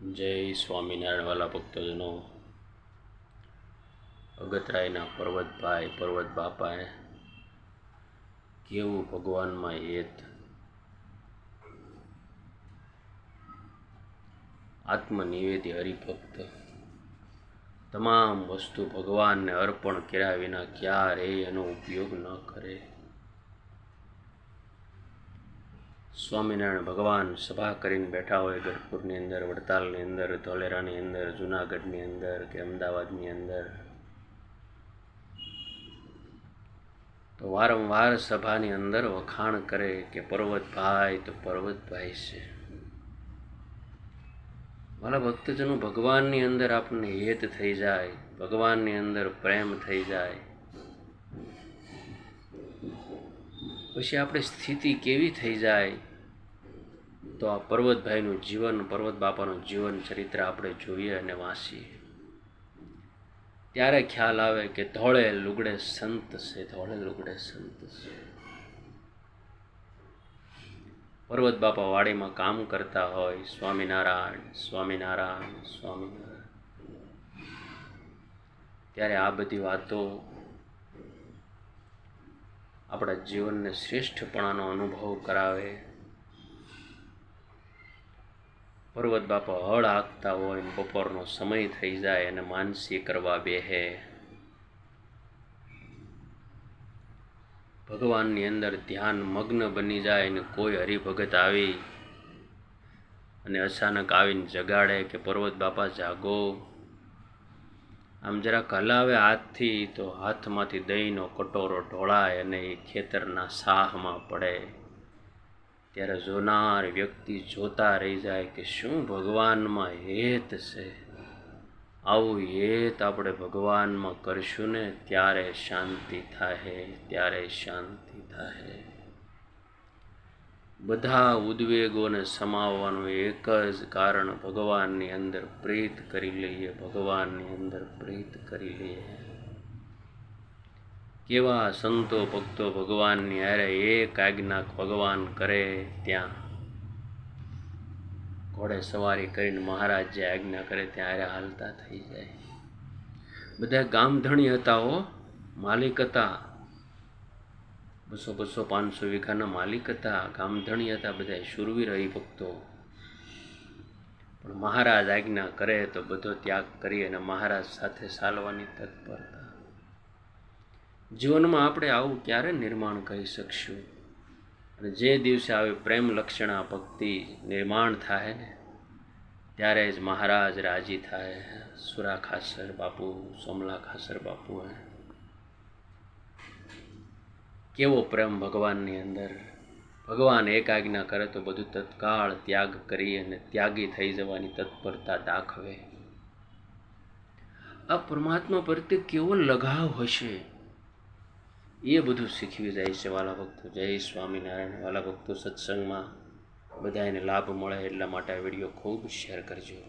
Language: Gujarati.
જય સ્વામિનારાયણ વાલા ભક્તજનો। અગતરાયના પર્વત બાપાએ કેવું ભગવાનમાં હેત, આત્મનિવેદી હરિભક્ત તમામ વસ્તુ ભગવાનને અર્પણ કર્યા વિના ક્યારેય એનો ઉપયોગ ન કરે। સ્વામિનારાયણ ભગવાન સભા કરીને બેઠા હોય ગઢપુરની અંદર, વડતાલની અંદર, ધોલેરાની અંદર, જૂનાગઢની અંદર કે અમદાવાદની અંદર, તો વારંવાર સભાની અંદર વખાણ કરે કે પર્વતભાઈ તો પર્વતભાઈ છે। વાલા ભક્તજનો, ભગવાનની અંદર આપણને હેત થઈ જાય, ભગવાનની અંદર પ્રેમ થઈ જાય, પછી આપણી સ્થિતિ કેવી થઈ જાય, તો આ પર્વતભાઈનું જીવન, પર્વત બાપાનું જીવન ચરિત્ર આપણે જોઈએ અને વાંચીએ ત્યારે ખ્યાલ આવે કે ધોળે લુગડે સંત છે, ધોળે લુગડે સંત છે। પર્વત બાપા વાડીમાં કામ કરતા હોય, સ્વામિનારાયણ સ્વામિનારાયણ સ્વામિનારાયણ, ત્યારે આ બધી વાતો આપણા જીવનને શ્રેષ્ઠપણાનો અનુભવ કરાવે। પર્વત બાપા હળ હાંકતા હોય, બપોરનો સમય થઈ જાય અને માનસી કરવા બેહે, ભગવાનની અંદર ધ્યાન મગ્ન બની જાય ને કોઈ હરિભગત આવી અને અચાનક આવીને જગાડે કે પર્વત બાપા જાગો, આમ જરાક હલાવે હાથથી તો હાથમાંથી દહીંનો કટોરો ઢોળાય અને એ ખેતરના સાહમાં પડે, ત્યારે જોનાર વ્યક્તિ જોતા રહી જાય કે શું ભગવાનમાં હેત છે। આવું હેત આપણે ભગવાનમાં કરશું ને ત્યારે શાંતિ થાય, ત્યારે શાંતિ થાય। બધા ઉદ્વેગોને સમાવવાનું એક જ કારણ, ભગવાનની અંદર પ્રીત કરી લઈએ, ભગવાનની અંદર પ્રીત કરી લઈએ। કેવા સંતો ભક્તો ભગવાનની હારે એક આજ્ઞા ભગવાન કરે ત્યાં ઘોડે સવારી કરીને મહારાજ જે આજ્ઞા કરે ત્યાં હારે હાલતા થઈ જાય। બધા ગામધણી હતા હો, માલિક હતા, 200, 500 વીઘાના માલિક હતા, ગામધણી હતા, બધા શૂરવીર હરિભક્તો, પણ મહારાજ આજ્ઞા કરે તો બધો ત્યાગ કરી અને મહારાજ સાથે ચાલવાની તત્પરતા। જીવનમાં આપણે આવું ક્યારે નિર્માણ કરી શકશું? અને જે દિવસે આવી પ્રેમ લક્ષણા ભક્તિ નિર્માણ થાય ને ત્યારે જ મહારાજ રાજી થાય। સુરા ખાસર બાપુ, સોમલા ખાસર બાપુ, કેવો પ્રેમ ભગવાનની અંદર! ભગવાન એક આજ્ઞા કરે તો બધું તત્કાળ ત્યાગ કરી અને ત્યાગી થઈ જવાની તત્પરતા દાખવે। આ પરમાત્મા પ્રત્યે કેવો લગાવ હશે એ બધું શીખવી જાય છે વાલા ભક્તો। જય સ્વામિનારાયણ। વાલા ભક્તો, સત્સંગમાં બધાને લાભ મળે એટલા માટે આ વિડીયો ખૂબ શેર કરજો।